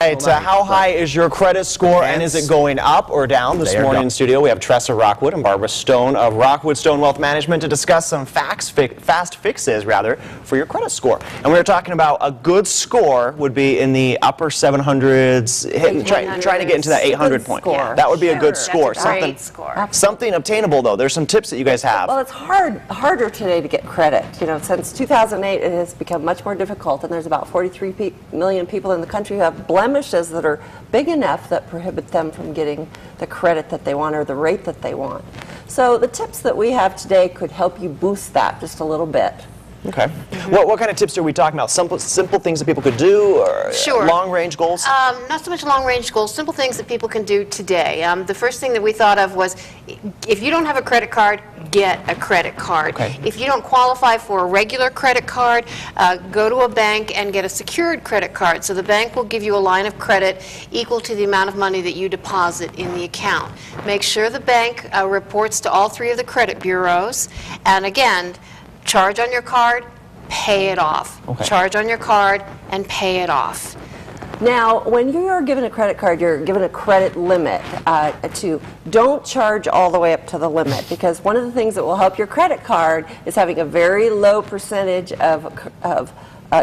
Right, how high is your credit score, and is it going up or down? This morning in studio, we have Tressa Rockwood and Barbara Stone of Rockwood Stone Wealth Management to discuss some fast fixes for your credit score. And we were talking about a good score would be in the upper 700s, trying to get into that 800 point. Score. That would be a good score. Something obtainable, though. There's some tips that you guys have. Well, it's harder today to get credit. You know, since 2008, it has become much more difficult, and there's about 43 million people in the country who have blemishes that are big enough that prohibit them from getting the credit that they want or the rate that they want. So the tips that we have today could help you boost that just a little bit. Okay. What kind of tips are we talking about? Simple things that people could do, or long-range goals? Not so much long-range goals, simple things that people can do today. The first thing that we thought of was, if you don't have a credit card, get a credit card. Okay. If you don't qualify for a regular credit card, go to a bank and get a secured credit card. So the bank will give you a line of credit equal to the amount of money that you deposit in the account. Make sure the bank reports to all three of the credit bureaus, and again, charge on your card, pay it off. Okay. Charge on your card and pay it off. Now, when you are given a credit card, you're given a credit limit don't charge all the way up to the limit, because one of the things that will help your credit card is having a very low percentage of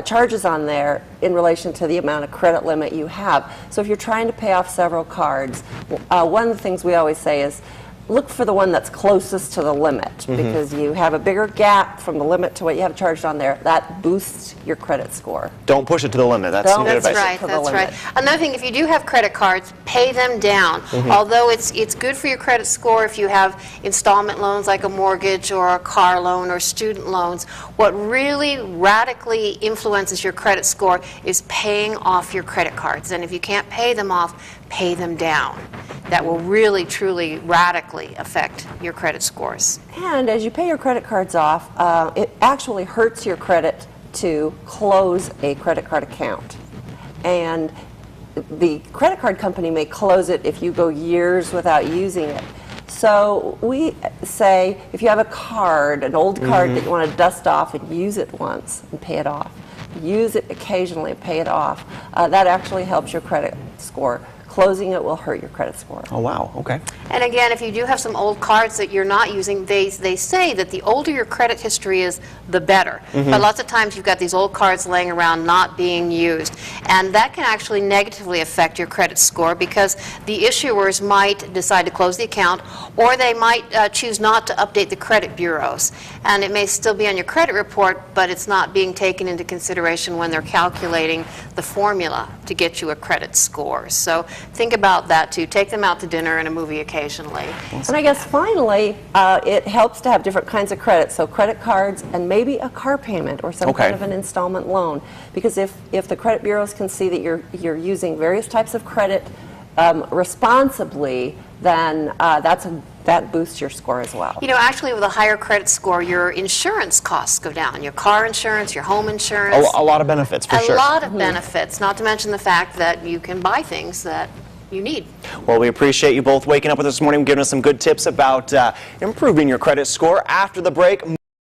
charges on there in relation to the amount of credit limit you have. So if you're trying to pay off several cards, one of the things we always say is look for the one that's closest to the limit, because you have a bigger gap from the limit to what you have charged on there. That boosts your credit score. Don't push it to the limit. That's good advice. That's right. Another thing, if you do have credit cards, pay them down. Although it's good for your credit score if you have installment loans like a mortgage or a car loan or student loans, what really radically influences your credit score is paying off your credit cards. And if you can't pay them off, pay them down. That will really, truly, radically affect your credit scores. And as you pay your credit cards off, it actually hurts your credit to close a credit card account. And the credit card company may close it if you go years without using it. So we say if you have a card, an old card that you want to dust off and use it once and pay it off, use it occasionally and pay it off, that actually helps your credit score. Closing it will hurt your credit score. Oh, wow. Okay. And again, if you do have some old cards that you're not using, they say that the older your credit history is, the better. But lots of times you've got these old cards laying around not being used. And that can actually negatively affect your credit score, because the issuers might decide to close the account, or they might choose not to update the credit bureaus. And it may still be on your credit report, but it's not being taken into consideration when they're calculating the formula to get you a credit score. So think about that too. Take them out to dinner and a movie occasionally. And I guess finally, it helps to have different kinds of credit. So credit cards and maybe a car payment or some kind of an installment loan. Because if the credit bureaus can see that you're using various types of credit responsibly, then that boosts your score as well. You know, actually with a higher credit score, your insurance costs go down. Your car insurance, your home insurance. A lot of benefits, for sure. A lot of benefits, not to mention the fact that you can buy things that you need. Well, we appreciate you both waking up with us this morning, giving us some good tips about improving your credit score. After the break.